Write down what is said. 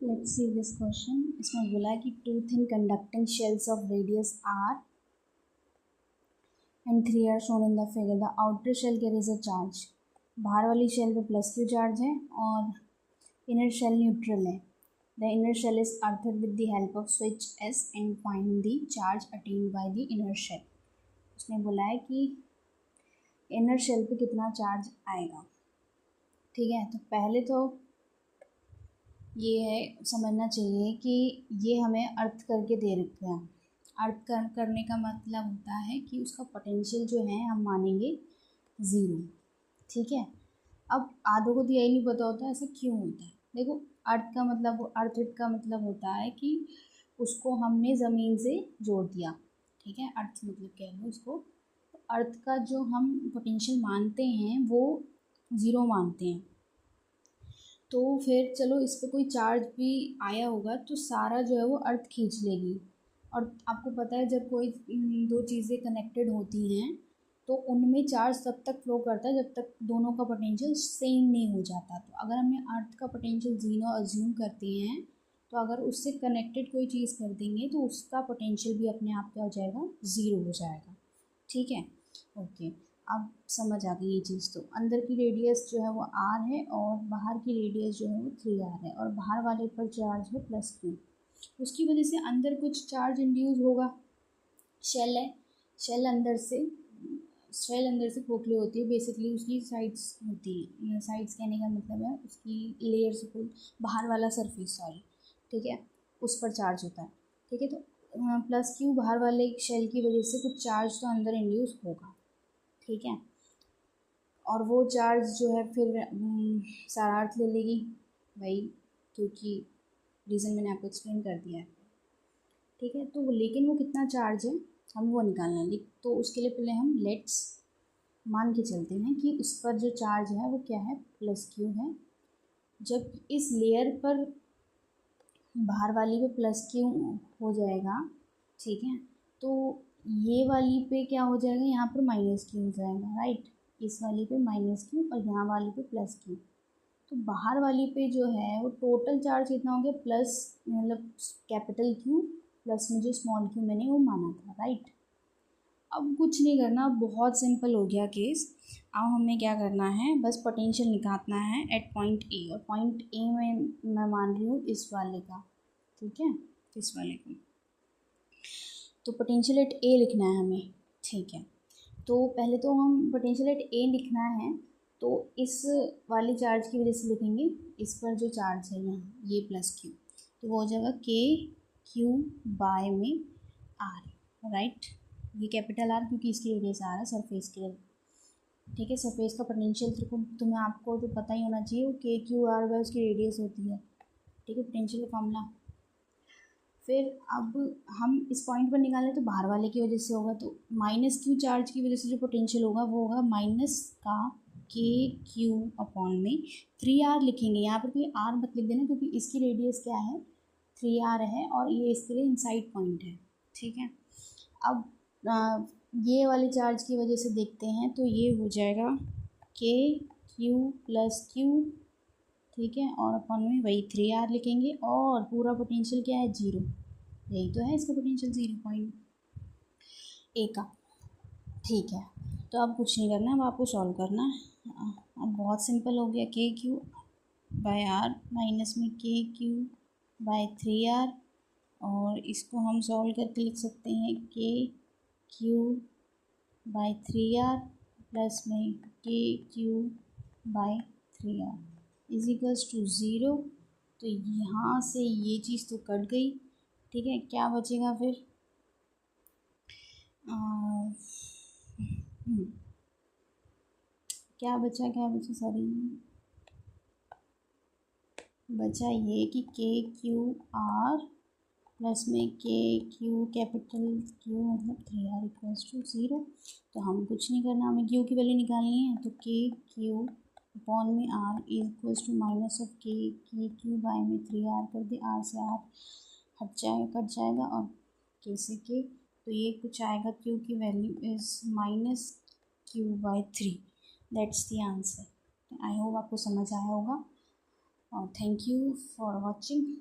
Let's see this question. इसमें बोला है कि two thin conducting shells of radius r and 3 are shown in the figure. The outer shell carries a charge. बाहर वाली shell पे plus q charge है और इनर शेल न्यूट्रल है। The inner shell is earthed with the help of switch S and find the charge attained by the inner shell. उसने बोला है कि इनर शेल पे कितना चार्ज आएगा। ठीक है, तो पहले तो ये है समझना चाहिए कि ये हमें अर्थ करके दे रखा है। अर्थ करने का मतलब होता है कि उसका पोटेंशियल जो है हम मानेंगे ज़ीरो। ठीक है, अब आधों को तो यही नहीं पता होता ऐसा क्यों होता है। देखो, अर्थ का मतलब होता है कि उसको हमने ज़मीन से जोड़ दिया। ठीक है, अर्थ मतलब कह लो उसको। तो अर्थ का जो हम पोटेंशियल मानते हैं वो ज़ीरो मानते हैं। तो फिर चलो इस पर कोई चार्ज भी आया होगा तो सारा जो है वो अर्थ खींच लेगी। और आपको पता है जब कोई दो चीज़ें कनेक्टेड होती हैं तो उनमें चार्ज तब तक फ्लो करता है जब तक दोनों का पोटेंशियल सेम नहीं हो जाता। तो अगर हमने अर्थ का पोटेंशियल ज़ीरो अज्यूम करते हैं तो अगर उससे कनेक्टेड कोई चीज़ कर देंगे तो उसका पोटेंशियल भी अपने आप क्या हो जाएगा, ज़ीरो हो जाएगा। ठीक है, ओके। अब समझ आ गई ये चीज़। तो अंदर की रेडियस जो है वो r है और बाहर की रेडियस जो है वो 3r है और बाहर वाले पर चार्ज है प्लस q। उसकी वजह से अंदर कुछ चार्ज इंड्यूस होगा। शेल है, शेल अंदर से खोखली होती है। बेसिकली उसकी साइड्स होती है। साइड्स कहने का मतलब है उसकी लेयर से कोई बाहर वाला सरफेस, सॉरी। ठीक है, उस पर चार्ज होता है। ठीक है, तो प्लस क्यू बाहर वाले शेल की वजह से कुछ चार्ज तो अंदर इंड्यूस होगा। ठीक है, और वो चार्ज जो है फिर सारा अर्थ ले लेगी भाई, क्योंकि रीज़न मैंने आपको एक्सप्लेन कर दिया है। ठीक है, तो लेकिन वो कितना चार्ज है हम वो निकालना है। तो उसके लिए पहले हम लेट्स मान के चलते हैं कि उस पर जो चार्ज है वो क्या है, प्लस क्यू है। जब इस लेयर पर बाहर वाली पे प्लस क्यू हो जाएगा, ठीक है, तो ये वाली पे क्या हो जाएगा, यहाँ पर माइनस क्यू हो जाएगा, राइट। इस वाली पे माइनस क्यू और यहाँ वाली पे प्लस क्यू। तो बाहर वाली पे जो है वो टोटल चार्ज कितना हो गया, प्लस मतलब कैपिटल क्यू प्लस में जो स्मॉल क्यू मैंने वो माना था, राइट। अब कुछ नहीं करना, बहुत सिंपल हो गया केस। अब हमें क्या करना है, बस पोटेंशियल निकालना है एट पॉइंट ए। और पॉइंट ए में मैं मान रही हूँ इस वाले का। ठीक है, इस वाले का तो पोटेंशियल एट ए लिखना है हमें। ठीक है, तो पहले तो हम पोटेंशियल एट ए लिखना है तो इस वाले चार्ज की वजह से लिखेंगे। इस पर जो चार्ज है यहाँ ये प्लस क्यू, तो वो हो जाएगा के क्यू बाय में आर, राइट। ये कैपिटल आर क्योंकि इसकी रेडियस आर है सरफेस के। ठीक है, सरफेस का पोटेंशियल तुम्हें आपको तो पता ही होना चाहिए, वो के क्यू आर बाय उसकी रेडियस होती है। ठीक है, पोटेंशियल का फॉर्मूला। फिर अब हम इस पॉइंट पर निकालें तो बाहर वाले की वजह से होगा, तो माइनस क्यू चार्ज की वजह से जो पोटेंशियल होगा वो होगा माइनस का के क्यू अपॉन में 3r लिखेंगे। यहाँ पर कोई r मत लिख देना क्योंकि इसकी रेडियस क्या है, 3r है और ये इसके लिए इनसाइड पॉइंट है। ठीक है, अब ये वाले चार्ज की वजह से देखते हैं तो ये हो जाएगा के क्यू प्लस क्यू। ठीक है, और अपन में वही 3r लिखेंगे और पूरा पोटेंशियल क्या है, जीरो। यही तो है इसका पोटेंशियल, 0 ए का। ठीक है, तो अब कुछ नहीं करना, अब आपको सॉल्व करना है। अब बहुत सिंपल हो गया, के क्यू बाय आर माइनस में के क्यू बाय 3r। और इसको हम सॉल्व करके लिख सकते हैं के क्यू बाय 3r प्लस में K Q by 3r is equals to 0। तो यहाँ से ये चीज़ तो कट गई। ठीक है, क्या बचेगा फिर, क्या बचा सॉरी, बचा ये कि के क्यू आर प्लस में के क्यू कैपिटल क्यू मतलब 3r इक्वल्स टू 0। तो हम कुछ नहीं करना, हमें क्यू की वैल्यू निकालनी है। तो के क्यू अपॉन में r equals to minus of K Q by में 3r कर दे। r से r कट जाएगा और के से के, तो ये कुछ आएगा, क्यू की value is minus Q by 3। That's the answer. I hope आपको समझ आया होगा। Thank you for watching.